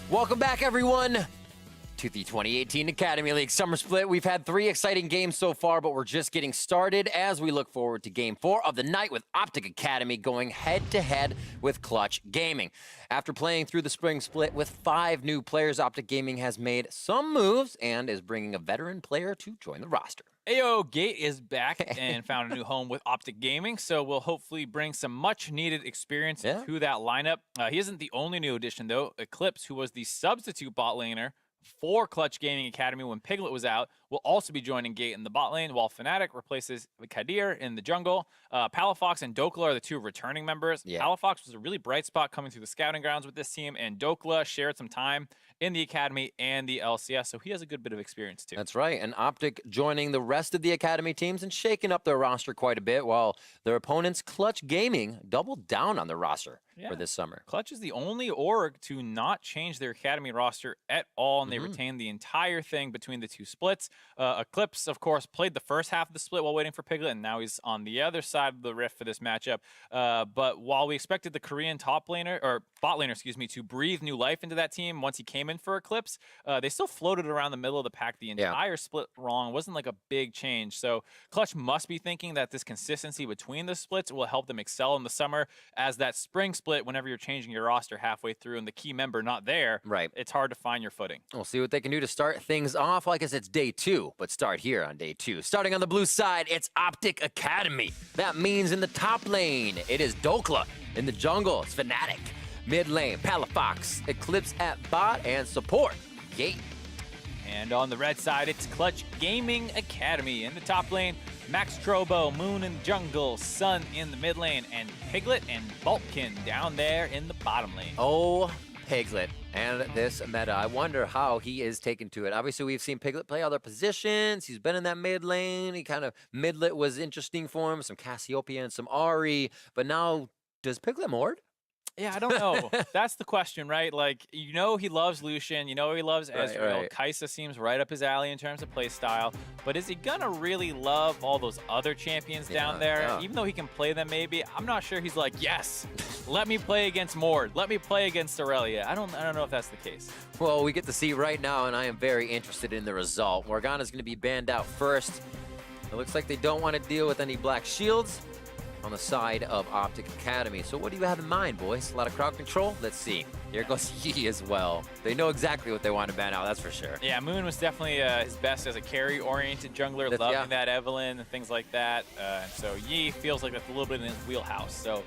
Welcome back, everyone, to the 2018 Academy League Summer Split. We've had 3 exciting games so far, but we're just getting started as we look forward to Game 4 of the night with OpTic Academy going head-to-head with Clutch Gaming. After playing through the spring split with 5 new players, OpTic Gaming has made some moves and is bringing a veteran player to join the roster. Ayo Gate is back and found a new home with OpTic Gaming, so we'll hopefully bring some much-needed experience to that lineup. He isn't the only new addition, though. Eclipse, who was the substitute bot laner for Clutch Gaming Academy when Piglet was out, will also be joining Gate in the bot lane, while Fnatic replaces Kadir in the jungle. Palafox and Dokla are the 2 returning members. Palafox was a really bright spot coming through the scouting grounds with this team, and Dokla shared some time in the Academy and the LCS, so he has a good bit of experience too. That's right, and OpTic joining the rest of the Academy teams and shaking up their roster quite a bit, while their opponents, Clutch Gaming, doubled down on their roster for this summer. Clutch is the only org to not change their Academy roster at all, and they retained the entire thing between the 2 splits. Eclipse, of course, played the first half of the split while waiting for Piglet, and now he's on the other side of the rift for this matchup. But while we expected the Korean top laner, or bot laner, excuse me, to breathe new life into that team once he came in for Eclipse, they still floated around the middle of the pack the entire split wrong. It wasn't like a big change. So Clutch must be thinking that this consistency between the splits will help them excel in the summer, as that spring split, whenever you're changing your roster halfway through and the key member not there, it's hard to find your footing. We'll see what they can do to start things off. Like I said, it's day 2, but start here on day 2. Starting on the blue side, it's OpTic Academy. That means in the top lane, it is Dokla. In the jungle, it's Fnatic. Mid lane, Palafox. Eclipse at bot, and support, Gate. And on the red side, it's Clutch Gaming Academy. In the top lane, Max Trobo, Moon in the jungle, Sun in the mid lane, and Piglet and Vulcan down there in the bottom lane. Oh, Piglet and this meta. I wonder how he is taken to it. Obviously, we've seen Piglet play other positions. He's been in that mid lane. He kind of, midlet was interesting for him, some Cassiopeia and some Ahri. But now, does Piglet Mord? Yeah, I don't know. That's the question, right? Like, you know he loves Lucian. You know he loves Ezreal. Kai'Sa seems right up his alley in terms of play style. But is he going to really love all those other champions down there? Even though he can play them maybe, I'm not sure he's like, yes, let me play against Mord. Let me play against Aurelia. I don't know if that's the case. Well, we get to see right now, and I am very interested in the result. Morgana's going to be banned out first. It looks like they don't want to deal with any black shields on the side of OpTic Academy. So what do you have in mind, boys? A lot of crowd control? Let's see. Here goes Yi as well. They know exactly what they want to ban out, that's for sure. Yeah, Moon was definitely his best as a carry-oriented jungler, loving that Evelynn and things like that. And so Yi feels like that's a little bit in his wheelhouse. So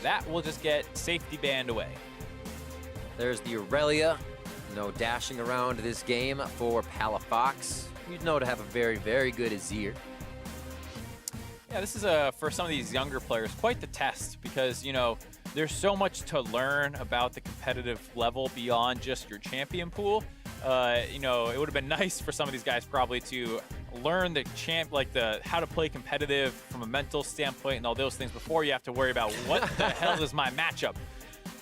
that will just get safety banned away. There's the Aurelia. No dashing around this game for Palafox. You'd know to have a very, very good Azir. Yeah, this is, for some of these younger players, quite the test because, you know, there's so much to learn about the competitive level beyond just your champion pool. You know, it would have been nice for some of these guys probably to learn the how to play competitive from a mental standpoint and all those things before you have to worry about what the hell is my matchup.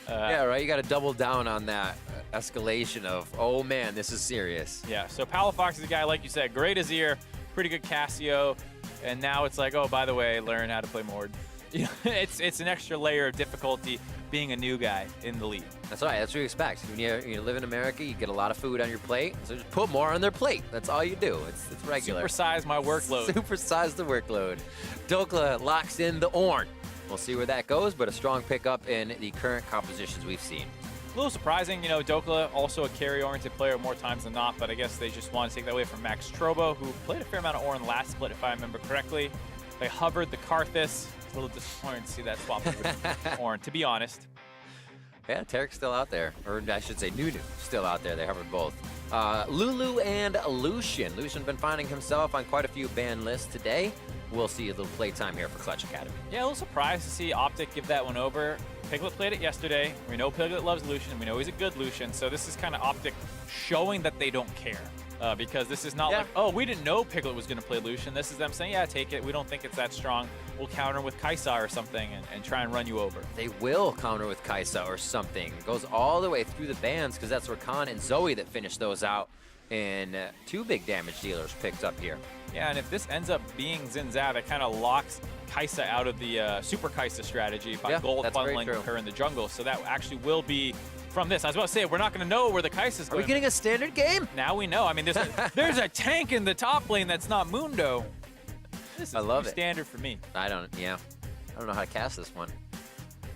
Yeah, right. You got to double down on that escalation of, oh man, this is serious. Yeah, so Palafox is a guy, like you said, great Azir, pretty good Cassio. And now it's like, oh, by the way, learn how to play Mord. You know, it's an extra layer of difficulty being a new guy in the league. That's right. That's what you expect. When you live in America, you get a lot of food on your plate, so just put more on their plate. That's all you do. It's regular. Supersize my workload. Supersize the workload. Dokla locks in the Ornn. We'll see where that goes, but a strong pickup in the current compositions we've seen. A little surprising, you know, Dokla, also a carry-oriented player more times than not, but I guess they just want to take that away from Max Trobo, who played a fair amount of Ornn last split, if I remember correctly. They hovered the Karthus. It's a little disappointing to see that swap with Ornn, to be honest. Yeah, Tarek's still out there. Or I should say Nunu still out there. They hovered both. Lulu and Lucian. Lucian been finding himself on quite a few ban lists today. We'll see a little playtime here for Clutch Academy. Yeah, a little surprised to see OpTic give that one over. Piglet played it yesterday. We know Piglet loves Lucian. We know he's a good Lucian. So this is kind of OpTic showing that they don't care. Because this is not like, oh, we didn't know Piglet was going to play Lucian. This is them saying, yeah, take it. We don't think it's that strong. We'll counter with Kai'Sa or something and try and run you over. They will counter with Kai'Sa or something. It goes all the way through the bans because that's Rakan and Zoe that finished those out. And 2 big damage dealers picked up here. Yeah, and if this ends up being Xin Zhao, that kind of locks Kai'Sa out of the Super Kai'Sa strategy by gold funneling her in the jungle. So that actually will be from this. I was about to say, we're not going to know where the Kai'Sa's going. Are we getting a standard game? Now we know. I mean, there's a tank in the top lane that's not Mundo. This is standard for me. I don't know how to cast this one.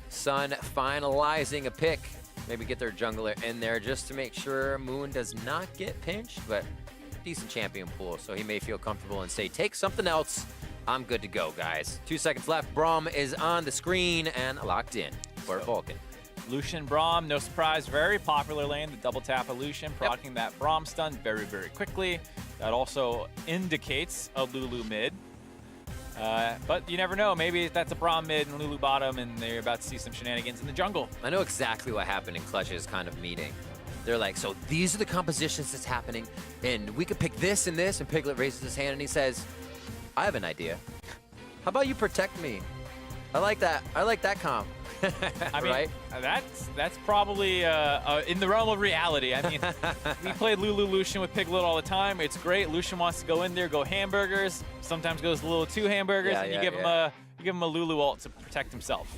Sun finalizing a pick. Maybe get their jungler in there just to make sure Moon does not get pinched, but decent champion pool, so he may feel comfortable and say, take something else. I'm good to go, guys. 2 seconds left. Braum is on the screen and locked in for Vulcan. Lucian Braum, no surprise, very popular lane. The double tap of Lucian, proccing that Braum stun very, very quickly. That also indicates a Lulu mid. But you never know. Maybe that's a Braum mid and Lulu bottom, and they're about to see some shenanigans in the jungle. I know exactly what happened in Clutch's kind of meeting. They're like, so these are the compositions that's happening, and we could pick this and this, and Piglet raises his hand and he says, I have an idea. How about you protect me? I like that. I like that comp. I mean, right? That's probably in the realm of reality. I mean, we played Lulu Lucian with Piglet all the time. It's great. Lucian wants to go in there, go hamburgers. Sometimes goes a little too hamburgers, and you give him a Lulu ult to protect himself.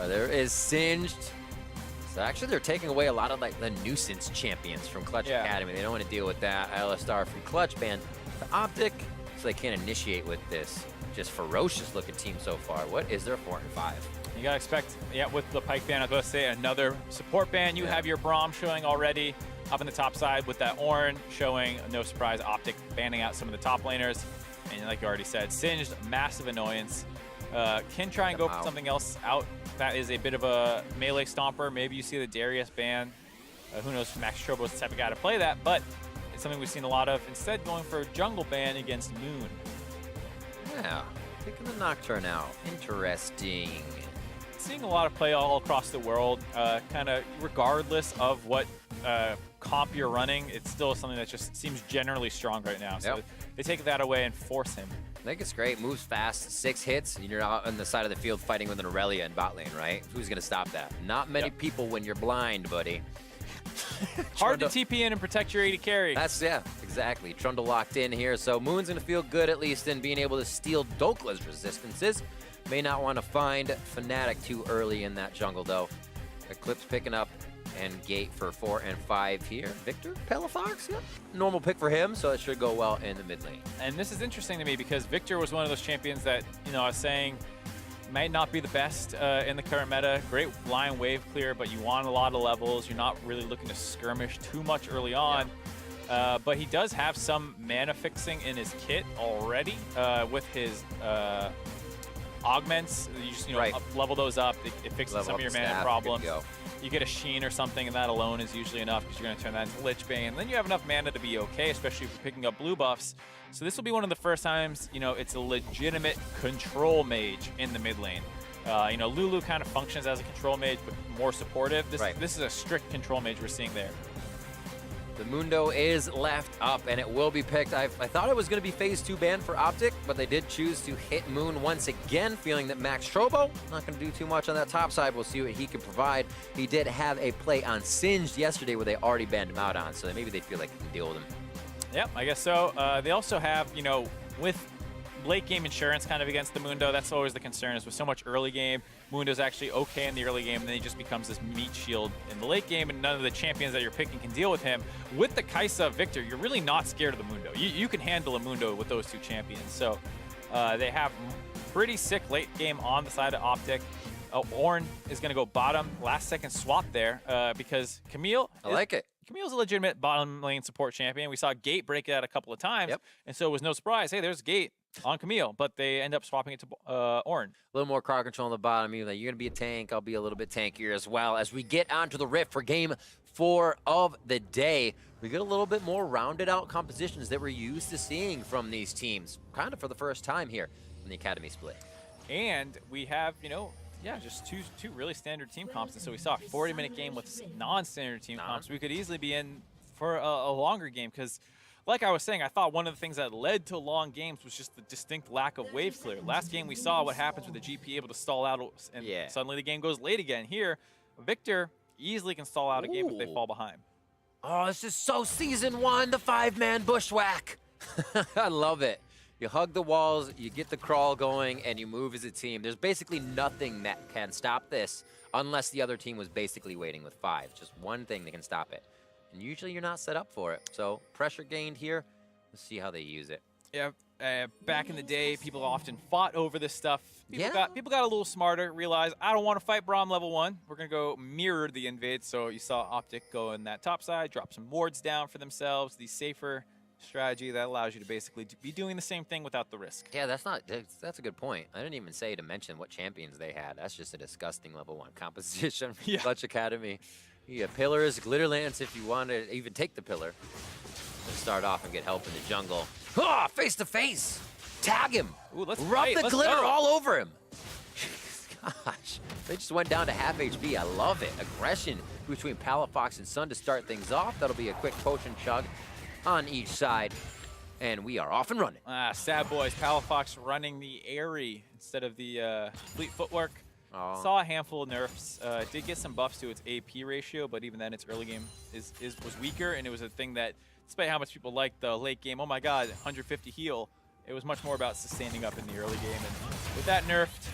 There is Singed. So actually, they're taking away a lot of like the nuisance champions from Clutch Academy. They don't want to deal with that. LSR from Clutch banned to OpTic, so they can't initiate with this just ferocious looking team so far. What is their 4 and 5? You gotta expect, with the Pyke ban, I was gonna say another support ban. You have your Braum showing already up in the top side with that Ornn showing, no surprise, OpTic banning out some of the top laners. And like you already said, Singed, massive annoyance. Can try and go for something else out. That is a bit of a melee stomper. Maybe you see the Darius ban. Who knows if Max Strobo's the type of guy to play that, but it's something we've seen a lot of. Instead, going for a jungle ban against Moon. Yeah, taking the Nocturne out. Interesting. Seeing a lot of play all across the world, kind of regardless of what comp you're running, it's still something that just seems generally strong right now. So they take that away and force him. I think it's great. Moves fast, 6 hits, and you're out on the side of the field fighting with an Aurelia in bot lane, right? Who's going to stop that? Not many people when you're blind, buddy. Hard to TP in and protect your AD carry. Exactly. Trundle locked in here, so Moon's going to feel good at least in being able to steal Dokla's resistances. May not want to find Fnatic too early in that jungle, though. Eclipse picking up and Gate for 4 and 5 here. Victor Pelefox, normal pick for him, so it should go well in the mid lane. And this is interesting to me because Victor was one of those champions that, I was saying, might not be the best in the current meta. Great line wave clear, but you want a lot of levels. You're not really looking to skirmish too much early on. But he does have some mana fixing in his kit already with his augments. You just level those up. It fixes some of your mana problems. You get a Sheen or something, and that alone is usually enough because you're going to turn that into Lich Bane. And then you have enough mana to be okay, especially if you're picking up blue buffs. So this will be one of the first times, it's a legitimate control mage in the mid lane. Lulu kind of functions as a control mage, but more supportive. This is a strict control mage we're seeing there. The Mundo is left up, and it will be picked. I thought it was going to be Phase 2 ban for OpTic, but they did choose to hit Moon once again, feeling that Max Strobo not going to do too much on that top side. We'll see what he can provide. He did have a play on Singed yesterday where they already banned him out on, so maybe they feel like they can deal with him. Yep, I guess so. They also have, with late game insurance kind of against the Mundo, that's always the concern, is with so much early game, Mundo's actually okay in the early game, and then he just becomes this meat shield in the late game, and none of the champions that you're picking can deal with him. With the Kai'Sa Victor, you're really not scared of the Mundo. You can handle a Mundo with those 2 champions. So they have pretty sick late game on the side of OpTic. Ornn is going to go bottom. Last second swap there because Camille. I like it. Camille's a legitimate bottom lane support champion. We saw Gate break it out a couple of times, and so it was no surprise. Hey, there's Gate on Camille, but they end up swapping it to Ornn. A little more crowd control on the bottom. You're going to be a tank. I'll be a little bit tankier as well. As we get onto the Rift for Game 4 of the day, we get a little bit more rounded out compositions that we're used to seeing from these teams, kind of for the first time here in the Academy split. And we have, just two really standard team comps. And so we saw a 40-minute game with non-standard team comps. We could easily be in for a longer game because, like I was saying, I thought one of the things that led to long games was just the distinct lack of wave clear. Last game we saw what happens with the GP able to stall out, and suddenly the game goes late again. Here, Victor easily can stall out a game if they fall behind. Oh, this is so Season 1, the 5-man bushwhack. I love it. You hug the walls, you get the crawl going, and you move as a team. There's basically nothing that can stop this unless the other team was basically waiting with 5. Just one thing that can stop it. And usually you're not set up for it. So pressure gained here. Let's see how they use it. Yeah, back in the day, people often fought over this stuff. People got a little smarter, realized, I don't want to fight Braum level 1. We're going to go mirror the invade. So you saw OpTic go in that top side, drop some wards down for themselves, the safer strategy that allows you to basically be doing the same thing without the risk. Yeah, that's a good point. I didn't even say to mention what champions they had. That's just a disgusting level 1 composition from Yeah. Clutch Academy. You have pillars, glitter lance if you want to even take the pillar. Let's start off and get help in the jungle. Ah, face to face. Tag him. Ooh, let's Rub fight. the Let's glitter go. all over him. Gosh, they just went down to half HP. I love it. Aggression between Palafox and Sun to start things off. That'll be a quick potion chug on each side. And we are off and running. Sad boys. Palafox running the Airy instead of the Fleet Footwork. Oh. Saw a handful of nerfs. Did get some buffs to its AP ratio, but even then, its early game was weaker, and it was a thing that, despite how much people liked the late game, oh my god, 150 heal, it was much more about sustaining up in the early game. And with that nerfed,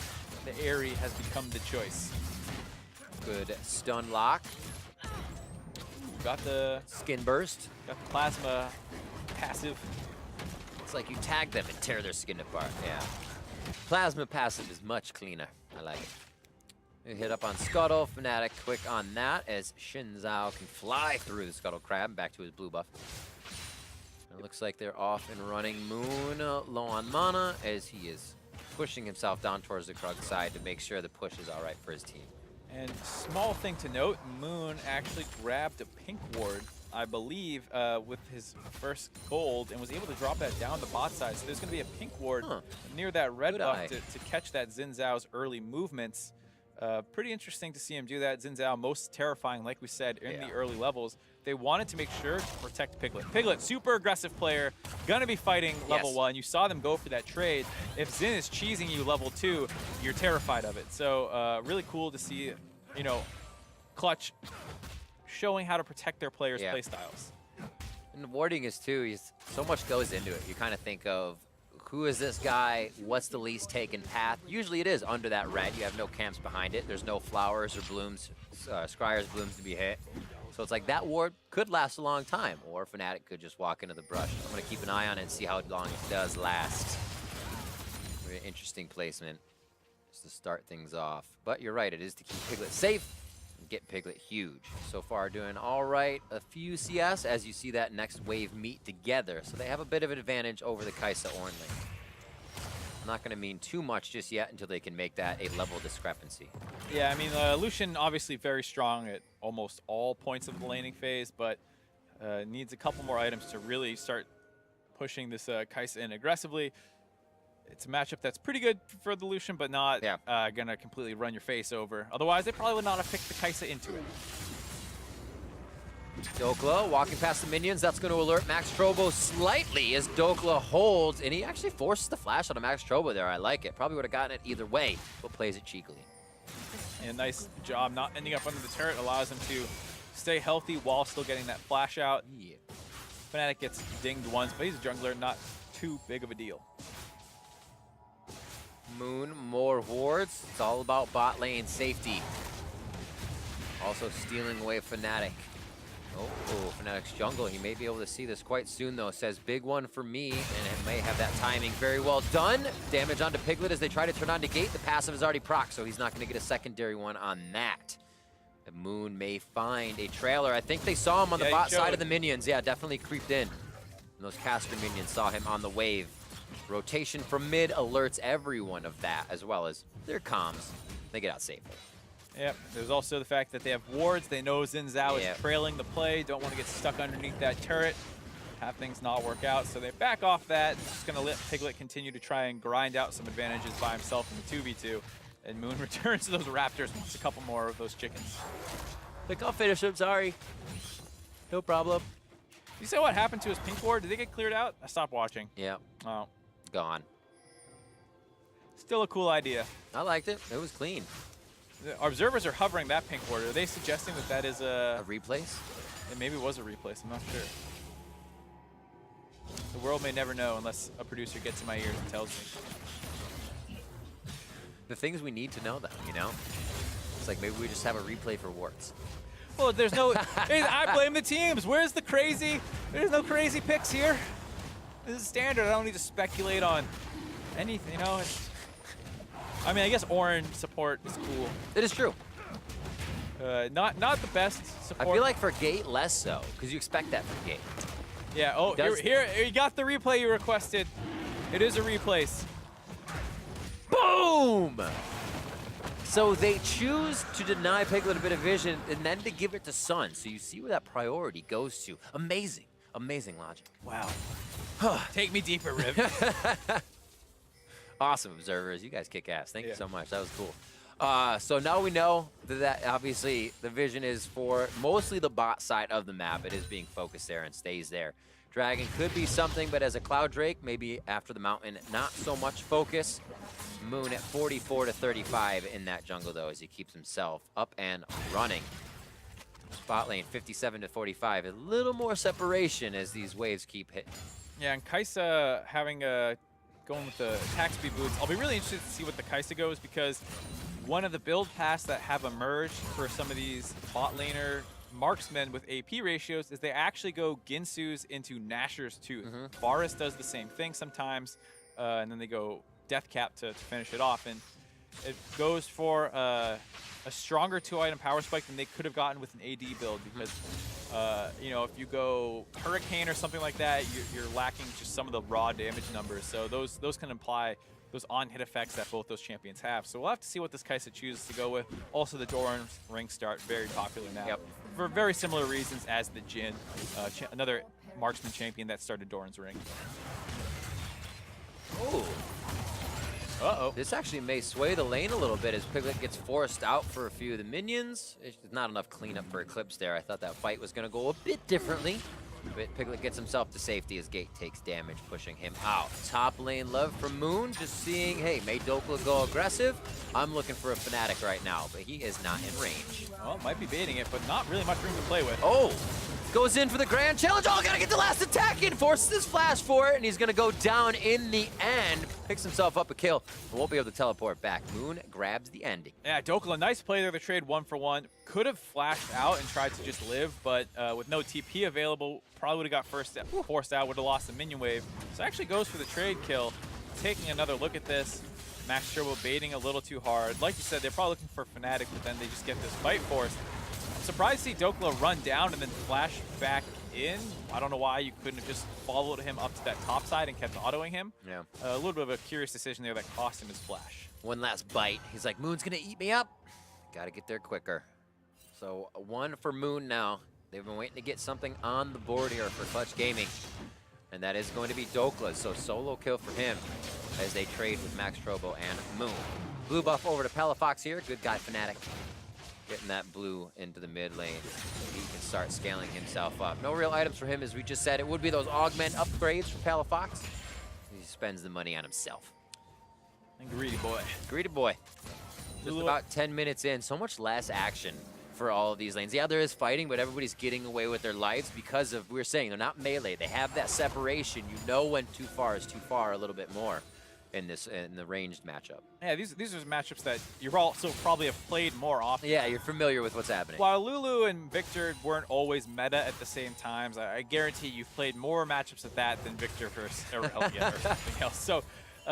the Airy has become the choice. Good stun lock. Got the Skin burst. plasma passive. It's like you tag them and tear their skin apart. Yeah. Plasma passive is much cleaner. I like it. We hit up on Scuttle. Fnatic quick on that as Xin Zhao can fly through the Scuttle Crab back to his blue buff. It looks like they're off and running. Moon low on mana as he is pushing himself down towards the Krug side to make sure the push is all right for his team. And small thing to note, Moon actually grabbed a pink ward, I believe, with his first gold and was able to drop that down the bot side. So there's going to be a pink ward near that red Good buff eye. to catch that Xin Zhao's early movements. Pretty interesting to see him do that. Xin Zhao, most terrifying, like we said, in the early levels. They wanted to make sure to protect Piglet. Piglet, super aggressive player, gonna be fighting level 1. You saw them go for that trade. If Xin is cheesing you level 2, you're terrified of it. So really cool to see, you know, Clutch showing how to protect their players' playstyles. And the warding is too, so much goes into it. You kind of think of, who is this guy? What's the least taken path? Usually it is under that red. You have no camps behind it. There's no flowers or blooms, scryers, blooms to be hit. So it's like that ward could last a long time, or Fnatic could just walk into the brush. I'm going to keep an eye on it and see how long it does last. Very interesting placement just to start things off. But you're right, it is to keep Piglet safe and get Piglet huge. So far doing all right. A few CS as you see that next wave meet together. So they have a bit of an advantage over the Kai'Sa Ornn lane. Not going to mean too much just yet until they can make that a level discrepancy. Yeah, I mean, Lucian obviously very strong at almost all points of the laning phase, but needs a couple more items to really start pushing this Kai'Sa in aggressively. It's a matchup that's pretty good for the Lucian, but not going to completely run your face over. Otherwise, they probably would not have picked the Kai'Sa into it. Dokla walking past the minions. That's going to alert Max Trobo slightly as Dokla holds, and he actually forces the flash on a Max Trobo there. I like it. Probably would have gotten it either way, but plays it cheekily. And nice job not ending up under the turret. Allows him to stay healthy while still getting that flash out. Yeah. Fnatic gets dinged once, but he's a jungler, not too big of a deal. Moon, more wards. It's all about bot lane safety. Also stealing away Fnatic. Oh, Fnatic's jungle. He may be able to see this quite soon, though. Says, big one for me, and it may have that timing very well done. Damage onto Piglet as they try to turn on Negate. The passive is already proc, so he's not going to get a secondary one on that. The Moon may find a trailer. I think they saw him on the bot side of the minions. Yeah, definitely creeped in. And those caster minions saw him on the wave. Rotation from mid alerts everyone of that, as well as their comms. They get out safely. Yep, there's also the fact that they have wards. They know Xin Zhao is trailing the play, don't want to get stuck underneath that turret, have things not work out. So they back off that, just going to let Piglet continue to try and grind out some advantages by himself in the 2v2. And Moon returns to those raptors, wants a couple more of those chickens. Like, I'll finish him, sorry. No problem. You say what happened to his pink ward? Did they get cleared out? I stopped watching. Yeah. Oh. Gone. Still a cool idea. I liked it. It was clean. The observers are hovering that pink ward. Are they suggesting that that is a replace? It maybe was a replace. I'm not sure. The world may never know unless a producer gets in my ears and tells me. The things we need to know, though, you know? It's like maybe we just have a replay for warts. Well, there's no... I blame the teams. Where's the crazy... There's no crazy picks here. This is standard. I don't need to speculate on anything, you know? I mean, I guess orange support is cool. It is true. Not the best support. I feel like for Gate, less so, because you expect that from Gate. Yeah, oh, here, you got the replay you requested. It is a replace. Boom! So they choose to deny Piglet a bit of vision and then to give it to Sun. So you see where that priority goes to. Amazing, amazing logic. Wow. Take me deeper, Riv. Awesome, observers. You guys kick ass. Thank you so much. That was cool. So now we know that obviously the vision is for mostly the bot side of the map. It is being focused there and stays there. Dragon could be something, but as a Cloud Drake, maybe after the mountain, not so much focus. Moon at 44 to 35 in that jungle, though, as he keeps himself up and running. Spot lane 57 to 45. A little more separation as these waves keep hitting. Yeah, and Kai'Sa having going with the attack speed boots. I'll be really interested to see what the Kai'Sa goes, because one of the build paths that have emerged for some of these bot laner marksmen with AP ratios is they actually go Ginsu's into Nashor's Tooth. Varus does the same thing sometimes, and then they go Death Cap to finish it off. And it goes for a stronger 2-item power spike than they could have gotten with an AD build, because you know, if you go Hurricane or something like that, you're lacking just some of the raw damage numbers. So those can imply those on-hit effects that both those champions have. So we'll have to see what this Kai'Sa chooses to go with. Also, the Doran's Ring start, very popular now. For very similar reasons as the Jhin, another marksman champion that started Doran's Ring. Ooh. Uh-oh. This actually may sway the lane a little bit as Piglet gets forced out for a few of the minions. It's not enough cleanup for Eclipse there. I thought that fight was going to go a bit differently. But Piglet gets himself to safety as Gate takes damage, pushing him out. Top lane love from Moon, just seeing, hey, may Dokla go aggressive? I'm looking for a Fnatic right now, but he is not in range. Well, might be baiting it, but not really much room to play with. Oh, goes in for the grand challenge. Oh, gotta get the last attack in, forces his flash for it, and he's gonna go down in the end. Picks himself up a kill, but won't be able to teleport back. Moon grabs the ending. Yeah, Dokla, nice play there. The trade 1-for-1. Could have flashed out and tried to just live, but with no TP available, probably would have got forced out, would have lost the minion wave. So actually goes for the trade kill. Taking another look at this, Max Turbo baiting a little too hard. Like you said, they're probably looking for Fnatic, but then they just get this fight forced. Surprised to see Dokla run down and then flash back in. I don't know why you couldn't have just followed him up to that top side and kept autoing him. Yeah. A little bit of a curious decision there that cost him his flash. One last bite. He's like, Moon's gonna eat me up. Gotta get there quicker. So one for Moon now. They've been waiting to get something on the board here for Clutch Gaming. And that is going to be Dokla. So solo kill for him as they trade with Max Turbo and Moon. Blue buff over to Palafox here. Good guy, Fnatic. Getting that blue into the mid lane. He can start scaling himself up. No real items for him, as we just said. It would be those augment upgrades for Palafox. He spends the money on himself. And greedy boy. Greedy boy. Just about 10 minutes in. So much less action for all of these lanes. Yeah, there is fighting, but everybody's getting away with their lives because of, we were saying, they're not melee. They have that separation. You know when too far is too far a little bit more in the ranged matchup. Yeah, these are matchups that you're also probably have played more often. Yeah, you're familiar with what's happening. While Lulu and Victor weren't always meta at the same times, I guarantee you've played more matchups of that than Victor versus Elliot or something else. So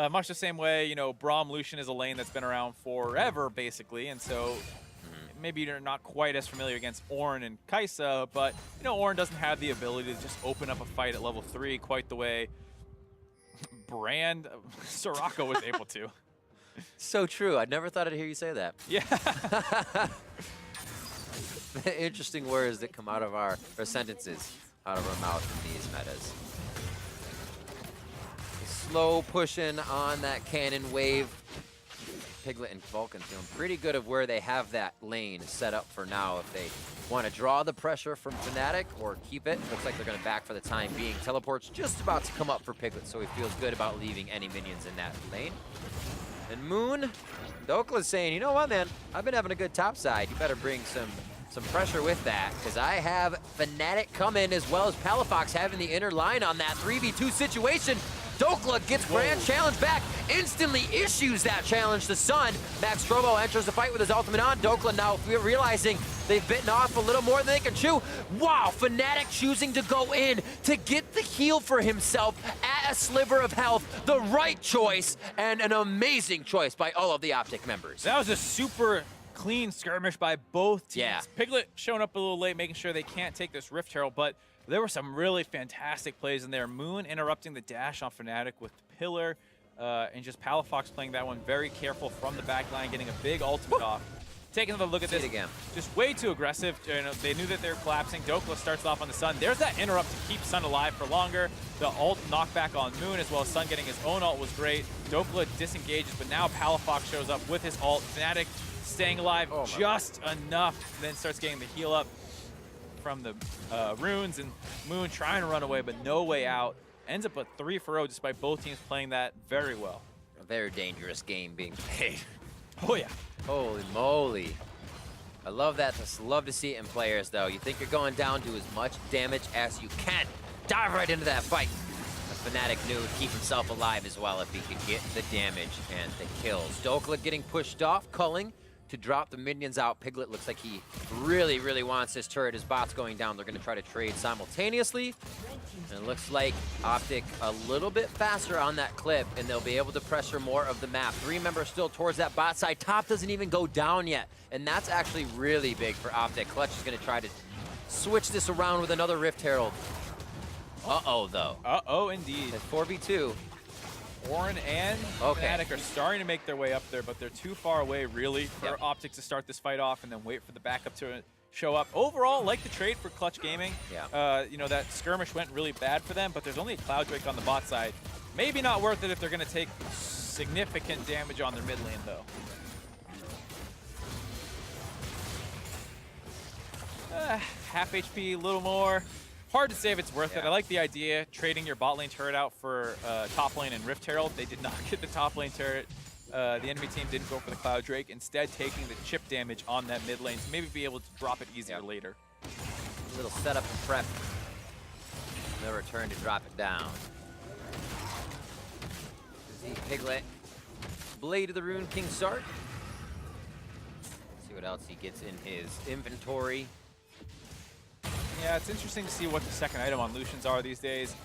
much the same way, you know, Braum Lucian is a lane that's been around forever, basically, and so maybe you're not quite as familiar against Ornn and Kai'Sa, but, you know, Ornn doesn't have the ability to just open up a fight at level 3 quite the way Brand Soraka was able to. So true. I never thought I'd hear you say that. Yeah. Interesting words that come out of or sentences out of our mouth in these metas. Slow pushing on that cannon wave. Piglet and Vulcan feeling pretty good of where they have that lane set up for now. If they want to draw the pressure from Fnatic or keep it, looks like they're going to back for the time being. Teleport's just about to come up for Piglet, so he feels good about leaving any minions in that lane. And Moon, Dokla's saying, you know what, man? I've been having a good top side. You better bring some some pressure with that, because I have Fnatic come in as well as Palafox having the inner line on that 3v2 situation. Dokla gets Grand Challenge back, instantly issues that challenge to Sun. Max Strobo enters the fight with his ultimate on. Dokla now realizing they've bitten off a little more than they can chew. Wow, Fnatic choosing to go in to get the heal for himself at a sliver of health. The right choice, and an amazing choice by all of the OpTic members. That was a super clean skirmish by both teams. Yeah. Piglet showing up a little late, making sure they can't take this Rift Herald, but there were some really fantastic plays in there. Moon interrupting the dash on Fnatic with Pillar, and just Palafox playing that one very careful from the back line, getting a big ultimate off. Taking another look at this, again. Just way too aggressive. You know, they knew that they were collapsing. Dokla starts off on the Sun. There's that interrupt to keep Sun alive for longer. The ult knockback on Moon, as well as Sun getting his own ult, was great. Dokla disengages, but now Palafox shows up with his ult. Fnatic staying alive just enough, then starts getting the heal up from the runes, and Moon trying to run away, but no way out. Ends up a 3-for-0 despite both teams playing that very well. A very dangerous game being played. Oh yeah. Holy moly. I love that. Just love to see it in players, though. You think you're going down, do as much damage as you can. Dive right into that fight. The Fnatic knew to keep himself alive as well if he could get the damage and the kills. Dokla getting pushed off, culling to drop the minions out. Piglet looks like he really, really wants this turret. His bot's going down. They're going to try to trade simultaneously. And it looks like OpTic a little bit faster on that clip, and they'll be able to pressure more of the map. 3 members still towards that bot side. Top doesn't even go down yet, and that's actually really big for OpTic. Clutch is going to try to switch this around with another Rift Herald. Uh-oh, though. Uh-oh, indeed. It's 4v2. Orin and Fnatic are starting to make their way up there, but they're too far away, really, for OpTic to start this fight off and then wait for the backup to show up. Overall, like the trade for Clutch Gaming. Yeah. You know, that skirmish went really bad for them, but there's only a Cloud Drake on the bot side. Maybe not worth it if they're going to take significant damage on their mid lane, though. Half HP, a little more. Hard to say if it's worth it. I like the idea, trading your bot lane turret out for top lane and Rift Herald. They did not get the top lane turret. The enemy team didn't go for the Cloud Drake, instead taking the chip damage on that mid lane to maybe be able to drop it easier later. A little setup and prep. No return to drop it down. See Piglet. Blade of the Rune King Sark. See what else he gets in his inventory. Yeah, it's interesting to see what the second item on Lucians are these days.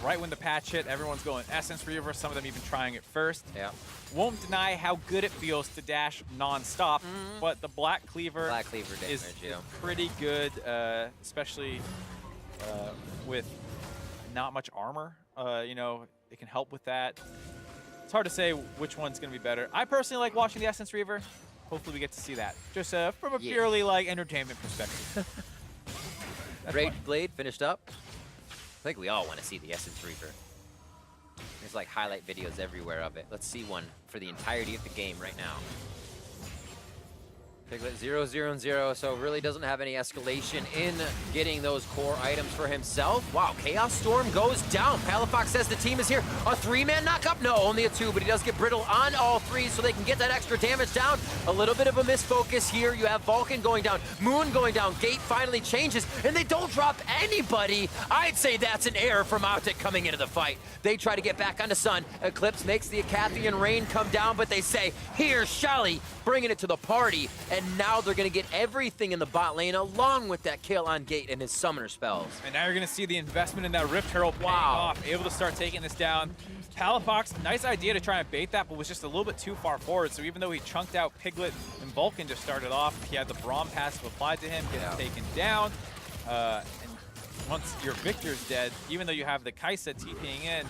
Right when the patch hit, everyone's going Essence Reaver, some of them even trying it first. Yeah. Won't deny how good it feels to dash non-stop, but the Black Cleaver, is pretty good, especially with not much armor. You know, it can help with that. It's hard to say which one's going to be better. I personally like watching the Essence Reaver. Hopefully we get to see that, just from a purely like entertainment perspective. Rage Blade finished up. I think we all want to see the Essence Reaver. There's like highlight videos everywhere of it. Let's see one for the entirety of the game right now. Piglet 0, 0, and 0, so really doesn't have any escalation in getting those core items for himself. Wow, Chaos Storm goes down. Palafox says the team is here. A 3-man knockup? No, only a 2, but he does get Brittle on all 3 so they can get that extra damage down. A little bit of a misfocus here. You have Vulcan going down, Moon going down, Gate finally changes, and they don't drop anybody. I'd say that's an error from OpTic coming into the fight. They try to get back onto Sun. Eclipse makes the Acathian Rain come down, but they say, here's Shelly, bringing it to the party. And now they're going to get everything in the bot lane along with that kill on Gate and his summoner spells. And now you're going to see the investment in that Rift Herald paying off, able to start taking this down. Palafox, nice idea to try and bait that, but was just a little bit too far forward. So even though he chunked out Piglet and Vulcan to start it off, he had the Braum passive applied to him, gets taken down. And once your Victor's dead, even though you have the Kaisa TPing in,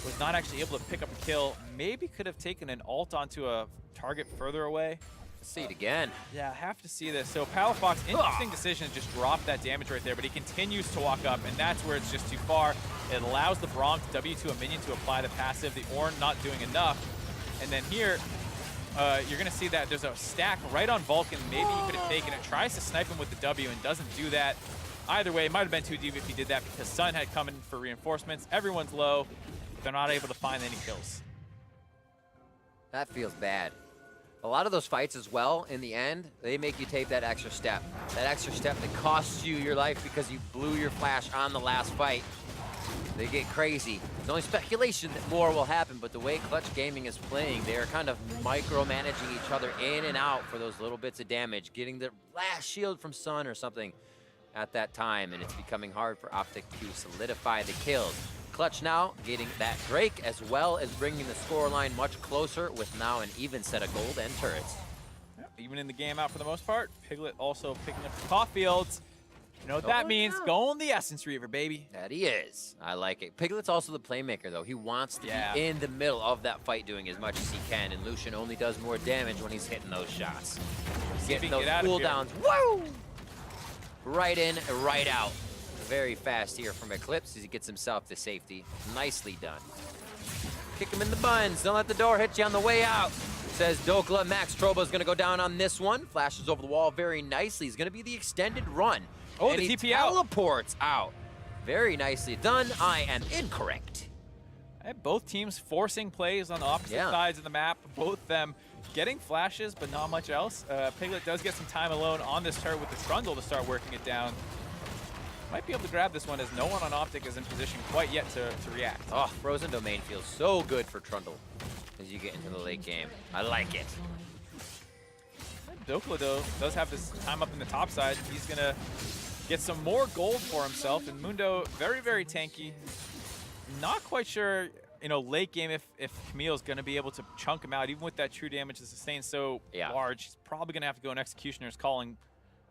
was not actually able to pick up a kill. Maybe could have taken an ult onto a target further away. Let's see it again. Yeah, I have to see this. So Palafox, interesting decision to just drop that damage right there, but he continues to walk up, and that's where it's just too far. It allows the Braum to W2 a minion to apply the passive, the Ornn not doing enough. And then here, you're going to see that there's a stack right on Vulcan. Maybe he could have taken it. Tries to snipe him with the W and doesn't do that. Either way, it might have been too deep if he did that because Sun had come in for reinforcements. Everyone's low. They're not able to find any kills. That feels bad. A lot of those fights as well, in the end, they make you take that extra step. That extra step that costs you your life because you blew your flash on the last fight. They get crazy. It's only speculation that more will happen, but the way Clutch Gaming is playing, they are kind of micromanaging each other in and out for those little bits of damage, getting the last shield from Sun or something at that time, and it's becoming hard for OpTic to solidify the kills. Clutch now getting that Drake, as well as bringing the scoreline much closer with now an even set of gold and turrets. Yeah, even in the game out for the most part. Piglet also picking up the Caulfields. You know what that means? Going the Essence Reaver, baby. That he is. I like it. Piglet's also the playmaker, though. He wants to be in the middle of that fight doing as much as he can, and Lucian only does more damage when he's hitting those shots. He's getting those cooldowns. Woo! Right in, right out. Very fast here from Eclipse as he gets himself to safety. Nicely done. Kick him in the buns. Don't let the door hit you on the way out. Says Dokla. Max Troba is going to go down on this one. Flashes over the wall very nicely. He's going to be the extended run. Oh, and the he TP out. Teleports out. Very nicely done. I am incorrect. Both teams forcing plays on the opposite sides of the map. Both them getting flashes, but not much else. Piglet does get some time alone on this turret with the Trundle to start working it down. Might be able to grab this one as no one on OpTic is in position quite yet to react. Oh, Frozen Domain feels so good for Trundle as you get into the late game. I like it. Dokla, though, does have this time up in the top side. He's going to get some more gold for himself. And Mundo, very, very tanky. Not quite sure, you know, late game if Camille's going to be able to chunk him out. Even with that true damage to sustain so large, he's probably going to have to go in Executioner's Calling.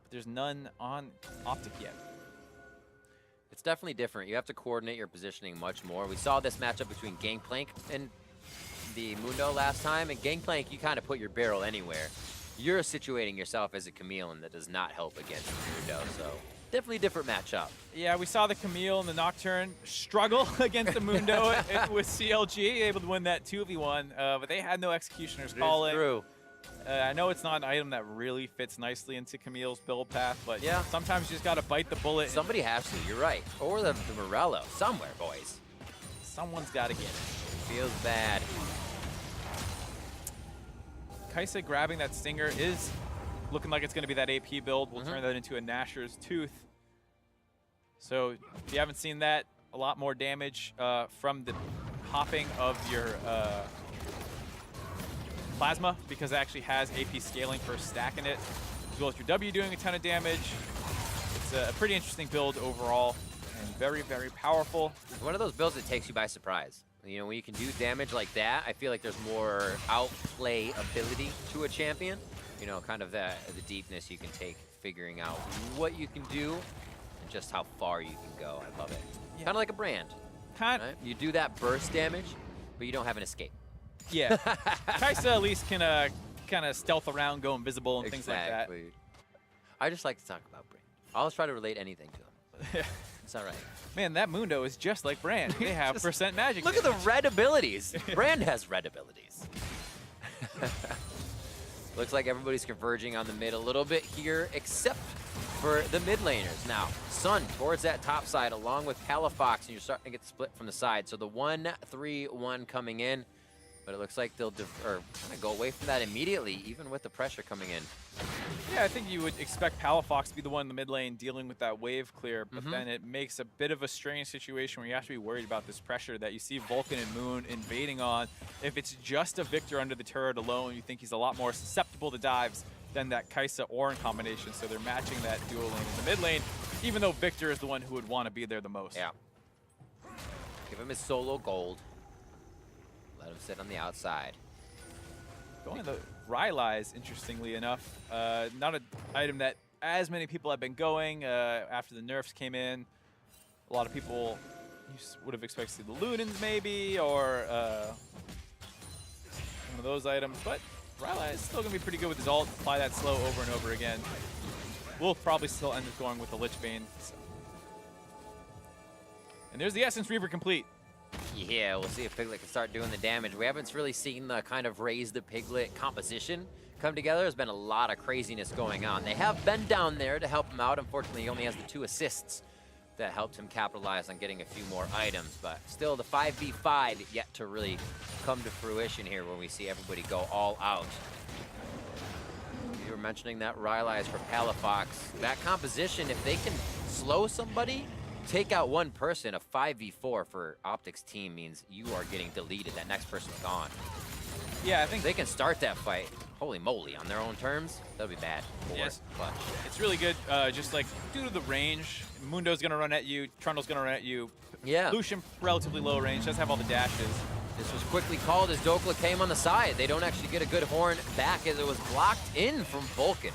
But there's none on OpTic yet. It's definitely different. You have to coordinate your positioning much more. We saw this matchup between Gangplank and the Mundo last time. And Gangplank, you kind of put your barrel anywhere. You're situating yourself as a Camille, and that does not help against Mundo. So definitely a different matchup. Yeah, we saw the Camille and the Nocturne struggle against the Mundo with CLG, able to win that 2v1. But they had no Executioner's Calling. True. I know it's not an item that really fits nicely into Camille's build path, but sometimes you just got to bite the bullet. Somebody has to, you're right. Or the Morello, somewhere, boys. Someone's got to get it. Feels bad. Kaisa grabbing that Stinger is looking like it's going to be that AP build. We'll turn that into a Gnasher's Tooth. So if you haven't seen that, a lot more damage from the hopping of your Plasma, because it actually has AP scaling for stacking it, as well as your W doing a ton of damage. It's a pretty interesting build overall, and very, very powerful. It's one of those builds that takes you by surprise. You know, when you can do damage like that, I feel like there's more outplay ability to a champion. You know, kind of the deepness you can take, figuring out what you can do and just how far you can go. I love it. Yeah. Kind of like a brand. Right? You do that burst damage, but you don't have an escape. Yeah. Kaisa at least can kind of stealth around, go invisible, and things like that. I just like to talk about Brand. I always try to relate anything to him. It's all right. Man, that Mundo is just like Brand. They have percent magic. Look at the red abilities. Brand has red abilities. Looks like everybody's converging on the mid a little bit here, except for the mid laners. Now, Sun towards that top side along with Palafox, and you're starting to get split from the side. So the 1-3-1 coming in. But it looks like they'll kind of go away from that immediately, even with the pressure coming in. Yeah, I think you would expect Palafox to be the one in the mid lane dealing with that wave clear, but then it makes a bit of a strange situation where you have to be worried about this pressure that you see Vulcan and Moon invading on. If it's just a Victor under the turret alone, you think he's a lot more susceptible to dives than that Kaisa-Ornn combination, so they're matching that duo lane in the mid lane, even though Victor is the one who would want to be there the most. Yeah. Give him his solo gold. Let him sit on the outside. Going the Rylai's, interestingly enough, not an item that as many people have been going after the nerfs came in. A lot of people would have expected to see the Lunans maybe, or one of those items, but Rylai is still going to be pretty good with his ult. Apply that slow over and over again. We'll probably still end up going with the Lich Bane. So. And there's the Essence Reaver complete. Yeah, we'll see if Piglet can start doing the damage. We haven't really seen the kind of Raise the Piglet composition come together. There's been a lot of craziness going on. They have been down there to help him out. Unfortunately, he only has the 2 assists that helped him capitalize on getting a few more items. But still, the 5v5 yet to really come to fruition here when we see everybody go all out. mentioning that. Rylai's for Palafox. That composition, if they can slow somebody, take out one person, a 5v4 for OpTic's team means you are getting deleted. That next person's gone. Yeah, I think they can start that fight. Holy moly, on their own terms, that'll be bad for Clutch. It's really good, just like due to the range. Mundo's gonna run at you, Trundle's gonna run at you. Yeah. Lucian, relatively low range, does have all the dashes. This was quickly called as Dokla came on the side. They don't actually get a good horn back as it was blocked in from Vulcan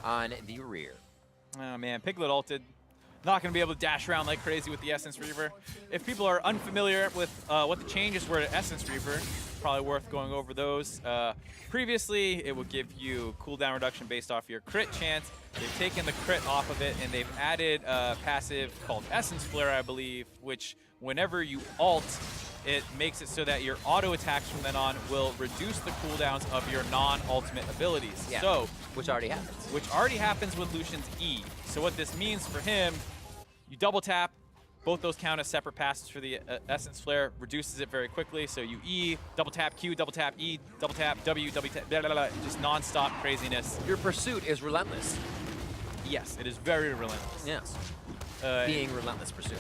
on the rear. Oh man, Piglet ulted. Not going to be able to dash around like crazy with the Essence Reaver. If people are unfamiliar with what the changes were to Essence Reaver, probably worth going over those. Previously, it would give you cooldown reduction based off your crit chance. They've taken the crit off of it, and they've added a passive called Essence Flare, I believe, which whenever you ult, it makes it so that your auto attacks from then on will reduce the cooldowns of your non-ultimate abilities. Yeah, so, which already happens. Which already happens with Lucian's E. So what this means for him, you double tap, both those count as separate passes for the Essence Flare, reduces it very quickly. So you E, double tap Q, double tap E, double tap W, double tap, blah, blah, blah, just non-stop craziness. Your pursuit is relentless. Yes, it is very relentless. Yes, being relentless pursuit.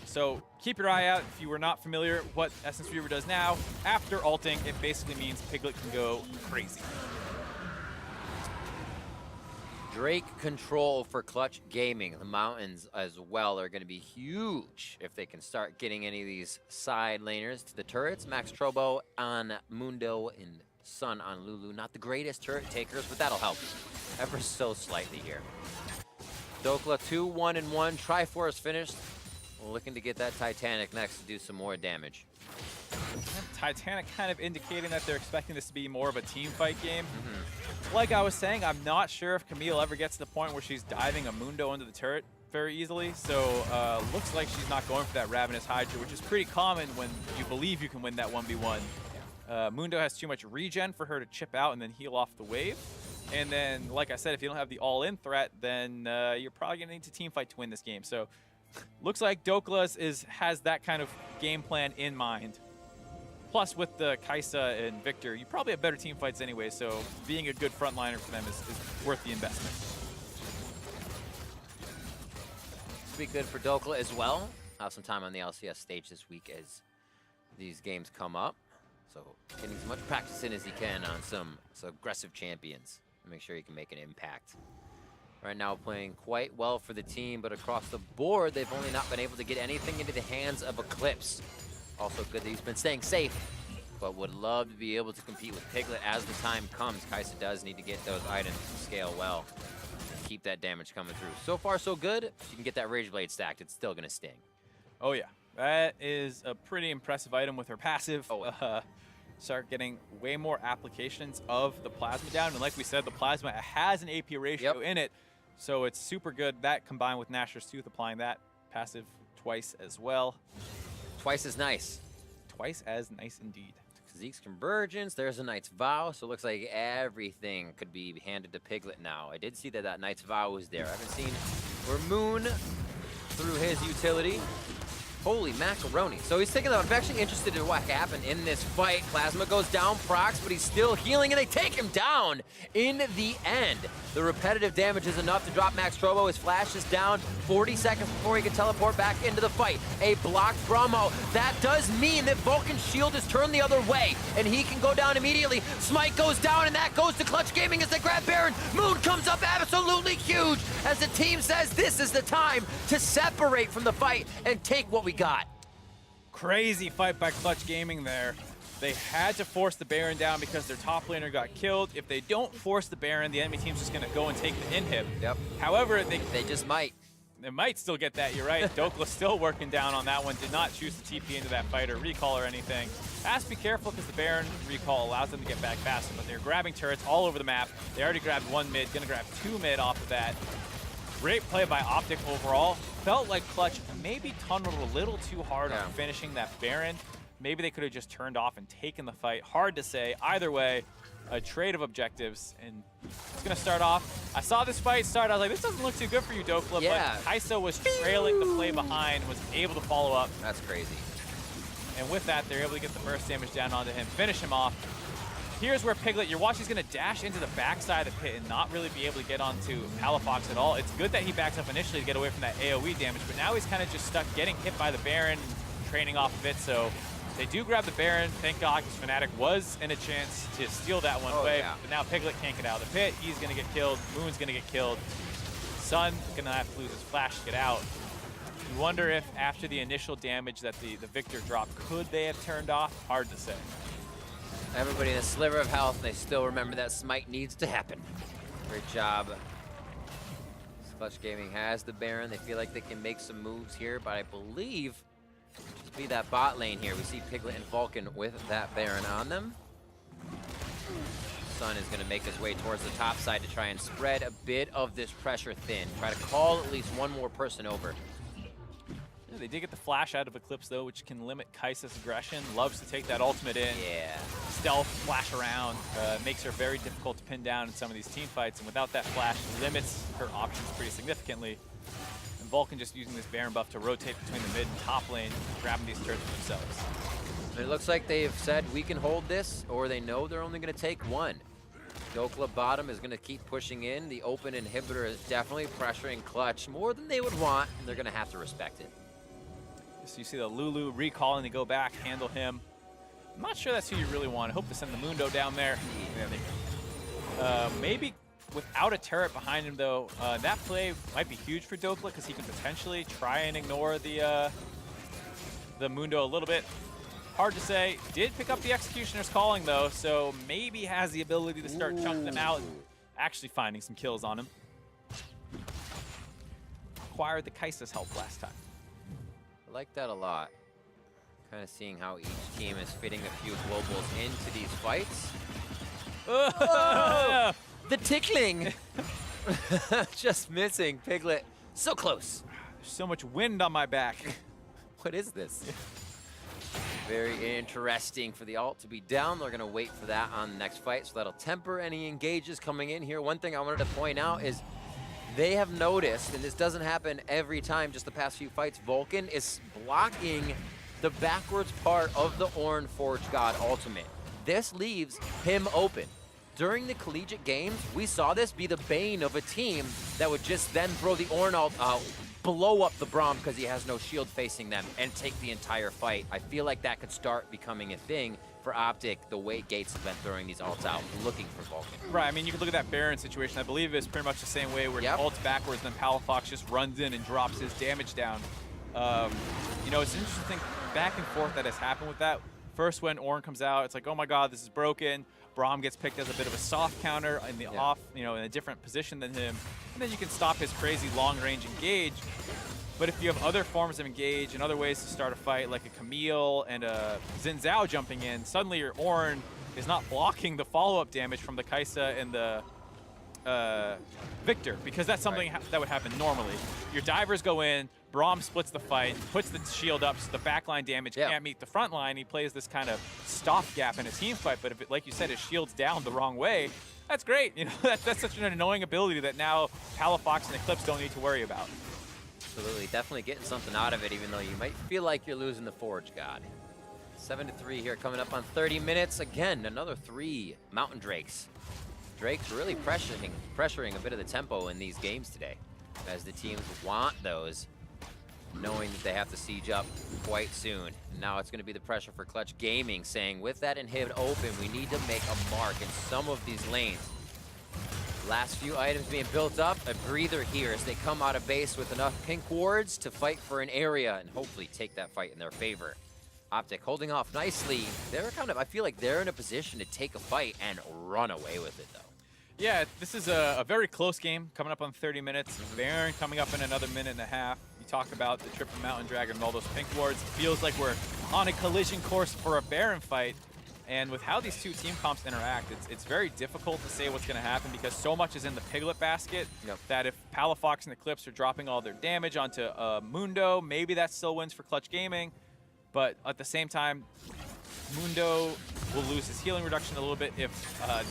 So keep your eye out if you were not familiar what Essence Reaver does now. After ulting, it basically means Piglet can go crazy. Drake control for Clutch Gaming. The mountains as well are going to be huge if they can start getting any of these side laners to the turrets. Max Trobo on Mundo and Sun on Lulu. Not the greatest turret takers, but that'll help ever so slightly here. Dokla 2-1-1. Triforce finished. Looking to get that Titanic next to do some more damage. Titanic kind of indicating that they're expecting this to be more of a team fight game. Like I was saying, I'm not sure if Camille ever gets to the point where she's diving a Mundo into the turret very easily. So looks like she's not going for that Ravenous Hydra, which is pretty common when you believe you can win that 1v1. Mundo has too much regen for her to chip out and then heal off the wave. And then, like I said, if you don't have the all-in threat, then you're probably going to need to team fight to win this game. So looks like Dokla has that kind of game plan in mind. Plus, with the Kaisa and Victor, you probably have better team fights anyway, so being a good frontliner for them is worth the investment. This will be good for Dokla as well. Have some time on the LCS stage this week as these games come up. So getting as much practice in as he can on some aggressive champions and make sure he can make an impact. Right now playing quite well for the team, but across the board, they've only not been able to get anything into the hands of Eclipse. Also good that he's been staying safe, but would love to be able to compete with Piglet as the time comes. Kaisa does need to get those items to scale well and keep that damage coming through. So far, so good. If you can get that Rage Blade stacked, it's still going to sting. Oh, yeah. That is a pretty impressive item with her passive. Oh. Start getting way more applications of the Plasma down. And like we said, the Plasma has an AP ratio in it, so it's super good. That combined with Nashor's Tooth, applying that passive twice as well. Twice as nice. Twice as nice indeed. Zeke's Convergence, there's a Knight's Vow, so it looks like everything could be handed to Piglet now. I did see that that Knight's Vow was there. I haven't seen Ramoon through his utility. Holy macaroni. So he's thinking about, I'm actually interested in what happened in this fight. Plasma goes down, procs, but he's still healing, and they take him down in the end. The repetitive damage is enough to drop Max Trobo. His flash is down 40 seconds before he can teleport back into the fight. A blocked Brahmo. That does mean that Vulcan's shield is turned the other way, and he can go down immediately. Smite goes down, and that goes to Clutch Gaming as they grab Baron. Moon comes up absolutely huge as the team says this is the time to separate from the fight and take what we got. Crazy fight by Clutch Gaming there. They had to force the Baron down because their top laner got killed. If they don't force the Baron, the enemy team's just going to go and take the inhib. Yep. However, they just might. They might still get that, you're right. Dokla's still working down on that one. Did not choose to TP into that fight or recall or anything. Has to be careful because the Baron recall allows them to get back faster, but they're grabbing turrets all over the map. They already grabbed one mid, gonna grab two mid off of that. Great play by OpTic overall. Felt like Clutch maybe tunneled a little too hard on finishing that Baron. Maybe they could have just turned off and taken the fight. Hard to say. Either way, a trade of objectives, and it's gonna start off. I saw this fight start, I was like, this doesn't look too good for you, Dokla, but Kaisa was trailing the play behind, was able to follow up. That's crazy. And with that, they're able to get the burst damage down onto him, finish him off. here's where Piglet, you're watching, he's going to dash into the backside of the pit and not really be able to get onto Palafox at all. It's good that he backs up initially to get away from that AoE damage, but now he's kind of just stuck getting hit by the Baron, training off of it. So they do grab the Baron. Thank God, because Fnatic was in a chance to steal that one away. Yeah. But now Piglet can't get out of the pit. He's going to get killed. Moon's going to get killed. Sun going to have to lose his flash to get out. You wonder if after the initial damage that the Victor dropped, could they have turned off? Hard to say. Everybody in a sliver of health, they still remember that smite needs to happen. Great job. Clutch Gaming has the Baron. They feel like they can make some moves here, but I believe just be that bot lane here. We see Piglet and Vulcan with that Baron on them. Sun is going to make his way towards the top side to try and spread a bit of this pressure thin. Try to call at least one more person over. Yeah, they did get the flash out of Eclipse, though, which can limit Kai'Sa's aggression. Loves to take that ultimate in. Yeah. Stealth, flash around, makes her very difficult to pin down in some of these team fights. And without that flash, limits her options pretty significantly. And Vulcan just using this Baron buff to rotate between the mid and top lane, grabbing these turrets for themselves. It looks like they've said we can hold this, or they know they're only going to take one. Dokla bottom is going to keep pushing in. The open inhibitor is definitely pressuring Clutch more than they would want, and they're going to have to respect it. So you see the Lulu recalling to go back, handle him. I'm not sure that's who you really want. I hope to send the Mundo down there. Maybe without a turret behind him, though, that play might be huge for Dokla because he can potentially try and ignore the Mundo a little bit. Hard to say. Did pick up the Executioner's calling, though, so maybe has the ability to start chunking them out, actually finding some kills on him. Acquired the Kai'Sa's help last time. I like that a lot. Kind of seeing how each team is fitting a few globals into these fights. Oh, the tickling! Just missing. Piglet, so close. There's so much wind on my back. What is this? Very interesting for the ult to be down. They're going to wait for that on the next fight, so that'll temper any engages coming in here. One thing I wanted to point out is they have noticed, and this doesn't happen every time, just the past few fights, Vulcan is blocking the backwards part of the Ornn Forge God ultimate. This leaves him open. During the collegiate games, we saw this be the bane of a team that would just then throw the Ornn ult out, blow up the Braum because he has no shield facing them, and take the entire fight. I feel like that could start becoming a thing for OpTic, the way Gates have been throwing these ults out, looking for Vulcan. Right, I mean, you can look at that Baron situation. I believe it's pretty much the same way where he ults backwards, then Palafox just runs in and drops his damage down. You know, it's an interesting back and forth that has happened with that. First, when Ornn comes out, it's like, oh my god, this is broken. Braum gets picked as a bit of a soft counter in the off, you know, in a different position than him. And then you can stop his crazy long-range engage. But if you have other forms of engage and other ways to start a fight, like a Camille and a Xin Zhao jumping in, suddenly your Ornn is not blocking the follow-up damage from the Kai'Sa and the Victor, because that's something that would happen normally. Your divers go in, Braum splits the fight, puts the shield up so the backline damage can't meet the front line. He plays this kind of stopgap in a team fight, but if it, like you said, his shield's down the wrong way, that's great. You know, that's such an annoying ability that now Palafox and Eclipse don't need to worry about. Absolutely, definitely getting something out of it, even though you might feel like you're losing the Forge God. 7-3 here, coming up on 30 minutes. Again, another 3 Mountain Drakes. Drake's really pressuring a bit of the tempo in these games today, as the teams want those, knowing that they have to siege up quite soon. And now it's going to be the pressure for Clutch Gaming, saying with that inhibit open, we need to make a mark in some of these lanes. Last few items being built up, a breather here as they come out of base with enough pink wards to fight for an area and hopefully take that fight in their favor. OpTic holding off nicely. They're kind of, I feel like they're in a position to take a fight and run away with it, though. Yeah, this is a very close game coming up on 30 minutes. Baron coming up in another minute and a half. You talk about the Triple Mountain Dragon and all those pink wards. It feels like we're on a collision course for a Baron fight. And with how these two team comps interact, it's very difficult to say what's going to happen because so much is in the Piglet basket that if Palafox and Eclipse are dropping all their damage onto Mundo, maybe that still wins for Clutch Gaming. But at the same time, Mundo will lose his healing reduction a little bit if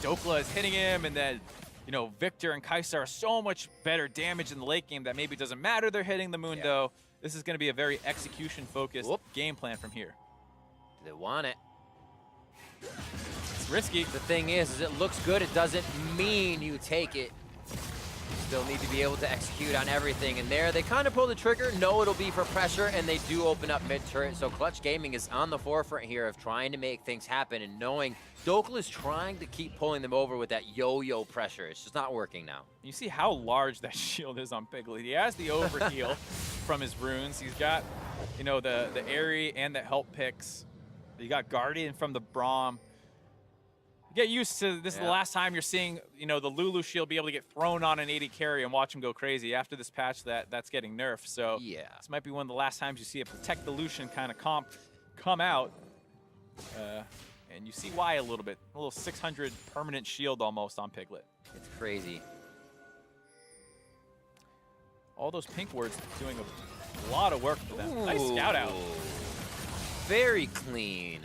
Dokla is hitting him, and then, you know, Victor and Kai'Sa are so much better damage in the late game that maybe it doesn't matter they're hitting the Mundo. This is going to be a very execution-focused game plan from here. Do they want it? risky. The thing is it looks good. It doesn't mean you take it. Still need to be able to execute on everything. And there, they kind of pull the trigger. No, it'll be for pressure, and they do open up mid-turret. So Clutch Gaming is on the forefront here of trying to make things happen and knowing Dokla is trying to keep pulling them over with that yo-yo pressure. It's just not working now. You see how large that shield is on Piglet. He has the overheal from his runes. He's got, you know, the Airy and the help picks. You got Guardian from the Braum. Get used to this. Is the last time you're seeing, you know, the Lulu shield be able to get thrown on an AD carry and watch him go crazy. After this patch, that's getting nerfed. So this might be one of the last times you see a Protect the Lucian kind of comp come out. And you see why a little bit. A little 600 permanent shield almost on Piglet. It's crazy. All those pink words doing a lot of work for them. Ooh. Nice scout out. Very clean.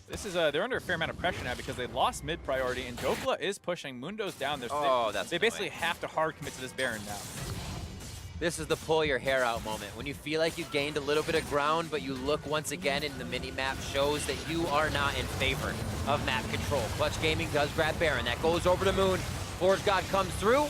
This is they're under a fair amount of pressure now because they lost mid priority, and Dokla is pushing. Mundo's down there. So they basically have to hard commit to this Baron now. This is the pull your hair out moment. When you feel like you gained a little bit of ground, but you look once again and the mini-map shows that you are not in favor of map control. Clutch Gaming does grab Baron. That goes over to Moon. Forge God comes through.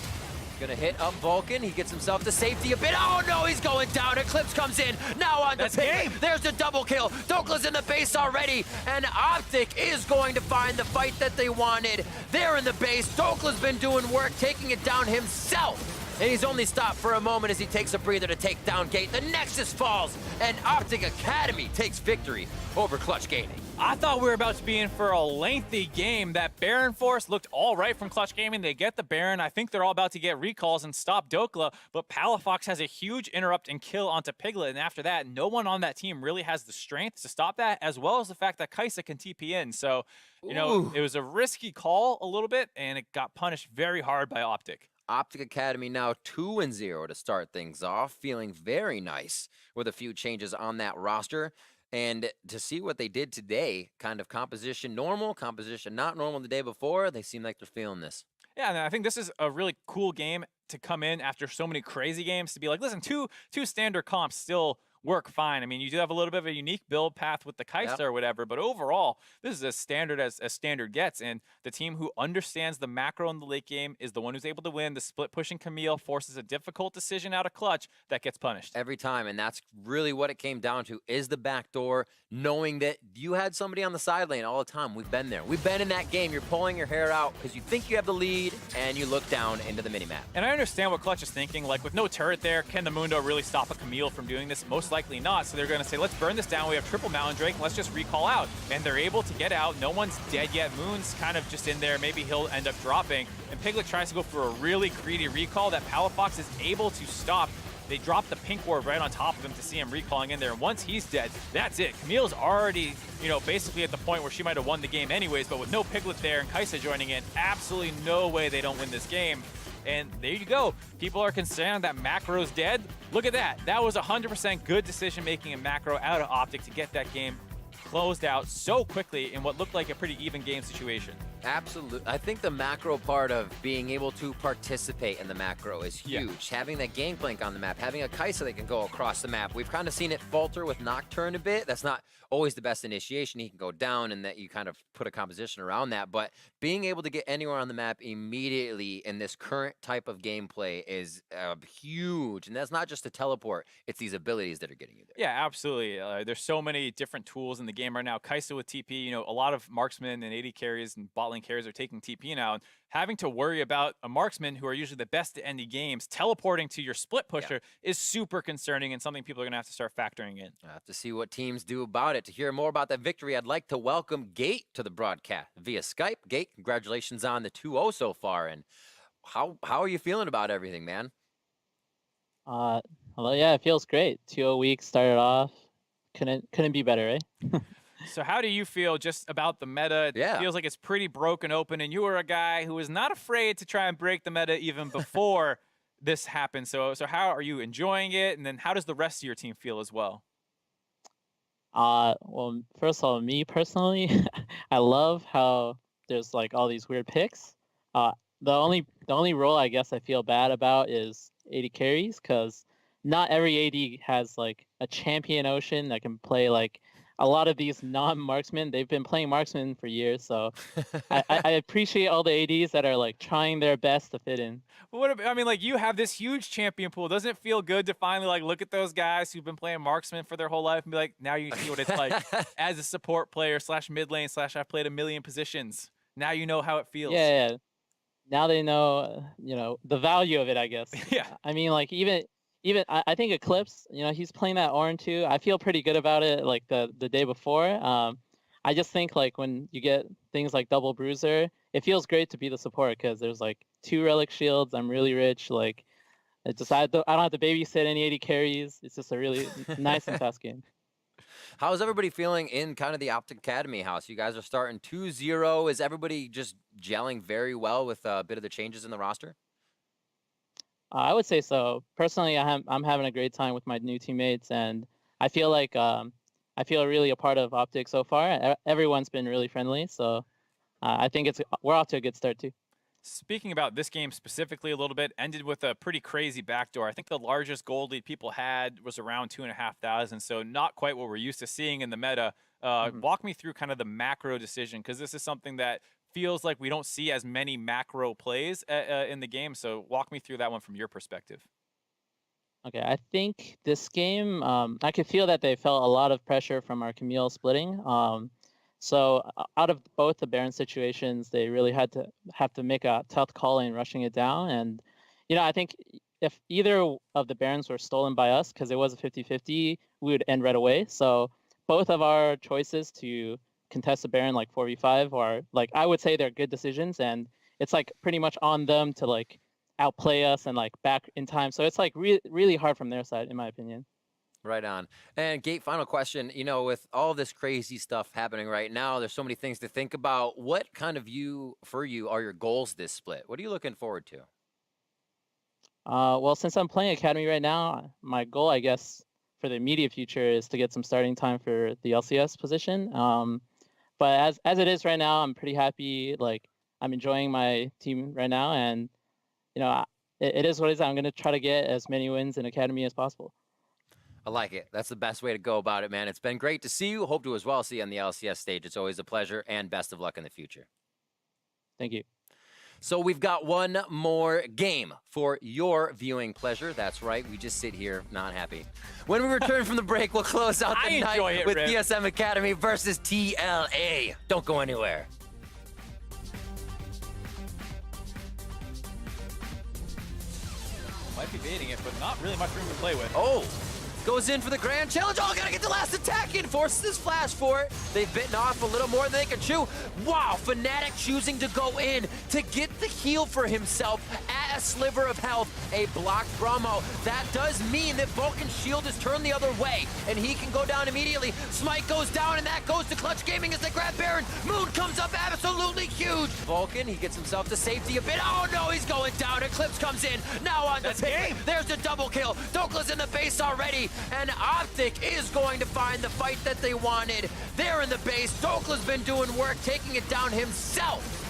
Gonna hit up Vulcan. He gets himself to safety a bit. Oh no, he's going down. Eclipse comes in. Now on the pig. There's the double kill. Dokla's in the base already. And OpTic is going to find the fight that they wanted. They're in the base. Dokla's been doing work, taking it down himself. And he's only stopped for a moment as he takes a breather to take down Gate. The Nexus falls, and OpTic Academy takes victory over Clutch Gaming. I thought we were about to be in for a lengthy game. That Baron force looked all right from Clutch Gaming. They get the Baron. I think they're all about to get recalls and stop Dokla, but Palafox has a huge interrupt and kill onto Piglet, and after that, no one on that team really has the strength to stop that, as well as the fact that Kaisa can TP in. So, you know, it was a risky call a little bit, and it got punished very hard by OpTic. OpTic Academy now 2-0 to start things off, feeling very nice with a few changes on that roster. And to see what they did today, kind of composition normal, composition not normal the day before, they seem like they're feeling this. Yeah, and I think this is a really cool game to come in after so many crazy games to be like, listen, two standard comps still work fine. I mean, you do have a little bit of a unique build path with the Kaisa or whatever, but overall, this is as standard as standard gets. And the team who understands the macro in the late game is the one who's able to win. The split pushing Camille forces a difficult decision out of Clutch that gets punished. Every time, and that's really what it came down to, is the backdoor, knowing that you had somebody on the side lane all the time. We've been there. We've been in that game. You're pulling your hair out because you think you have the lead, and you look down into the minimap. And I understand what Clutch is thinking. Like, with no turret there, can the Mundo really stop a Camille from doing this? Most likely not. So they're going to say, let's burn this down. We have triple Mountain Drake. Let's just recall out. And they're able to get out. No one's dead yet. Moon's kind of just in there. Maybe he'll end up dropping. And Piglet tries to go for a really greedy recall that Palafox is able to stop. They drop the pink ward right on top of him to see him recalling in there. And once he's dead, that's it. Camille's already, you know, basically at the point where she might have won the game anyways. But with no Piglet there and Kaisa joining in, absolutely no way they don't win this game. And there you go. People are concerned that Macro's dead. Look at that. That was 100% good decision-making in Macro out of OpTic to get that game closed out so quickly in what looked like a pretty even game situation. Absolutely. I think the macro part of being able to participate in the macro is huge. Having that Gangplank on the map, having a Kaisa that can go across the map. We've kind of seen it falter with Nocturne a bit. That's not always the best initiation. He can go down and that you kind of put a composition around that. But being able to get anywhere on the map immediately in this current type of gameplay is huge. And that's not just a teleport. It's these abilities that are getting you there. Yeah, absolutely. There's so many different tools in the game right now. Kaisa with TP, you know, a lot of marksmen and AD carries and bot lane carries are taking TP now. And having to worry about a marksman who are usually the best at ending games teleporting to your split pusher is super concerning and something people are going to have to start factoring in. I have to see what teams do about it. To hear more about that victory, I'd like to welcome Gate to the broadcast via Skype. Gate, congratulations on the 2-0 so far. And how are you feeling about everything, man? Hello, yeah, it feels great. 2-0 week started off. Couldn't be better, right? So how do you feel just about the meta? It feels like it's pretty broken open, and you were a guy who was not afraid to try and break the meta even before this happened. So how are you enjoying it? And then how does the rest of your team feel as well? Well, first of all, me personally, I love how there's like all these weird picks. The only role I guess I feel bad about is AD carries, because not every AD has like a champion Ocean that can play like a lot of these non-marksmen, they've been playing marksman for years, so I appreciate all the ADs that are like trying their best to fit in. But I mean, like, you have this huge champion pool. Doesn't it feel good to finally like look at those guys who've been playing marksman for their whole life and be like, now you see what it's like as a support player / mid lane / I've played a million positions. Now you know how it feels. Yeah. Now they know, the value of it, I guess. Yeah. I mean, like even I think Eclipse, he's playing that Ornn too. I feel pretty good about it. Like the day before. I just think like when you get things like double bruiser, it feels great to be the support because there's like 2 relic shields. I'm really rich. Like I don't have to babysit any 80 carries. It's just a really nice and fast game. How's everybody feeling in kind of the OpTic Academy house? You guys are starting 2-0. Is everybody just gelling very well with a bit of the changes in the roster? I would say so. Personally, I'm having a great time with my new teammates, and I feel like I feel really a part of OpTic so far. Everyone's been really friendly, so I think we're off to a good start too. Speaking about this game specifically a little bit, ended with a pretty crazy backdoor. I think the largest gold lead people had was around 2,500, so not quite what we're used to seeing in the meta. Walk me through kind of the macro decision, because this is something that feels like we don't see as many macro plays in the game. So walk me through that one from your perspective. Okay, I think this game, I could feel that they felt a lot of pressure from our Camille splitting. So out of both the Baron situations, they really have to make a tough call in rushing it down. And, I think if either of the Barons were stolen by us, because it was a 50-50, we would end right away. So both of our choices to contest the Baron like 4v5 are like, I would say they're good decisions. And it's like pretty much on them to like outplay us and like back in time. So it's like really hard from their side, in my opinion. Right on. And Gate, final question, with all this crazy stuff happening right now, there's so many things to think about. What kind of for you are your goals this split? What are you looking forward to? Well, since I'm playing Academy right now, my goal, I guess, for the immediate future is to get some starting time for the LCS position. But as it is right now, I'm pretty happy. Like, I'm enjoying my team right now, and it is what it is. I'm going to try to get as many wins in Academy as possible. I like it. That's the best way to go about it, man. It's been great to see you. Hope to as well see you on the LCS stage. It's always a pleasure, and best of luck in the future. Thank you. So we've got one more game for your viewing pleasure. That's right. We just sit here not happy. When we return from the break, we'll close out the night with DSM Academy versus TLA. Don't go anywhere. Might be baiting it, but not really much room to play with. Oh. Goes in for the grand challenge. Oh, gotta get the last attack in. Forces his flash for it. They've bitten off a little more than they can chew. Wow, Fnatic choosing to go in to get the heal for himself at a sliver of health. A blocked promo. That does mean that Vulcan's shield is turned the other way, and he can go down immediately. Smite goes down, and that goes to Clutch Gaming as they grab Baron. Moon comes up absolutely huge. Vulcan, he gets himself to safety a bit. Oh no, he's going down. Eclipse comes in. Now on the pick. There's the double kill. Dokla's in the base already. And OpTic is going to find the fight that they wanted. They're in the base. Dokla's been doing work, taking it down himself.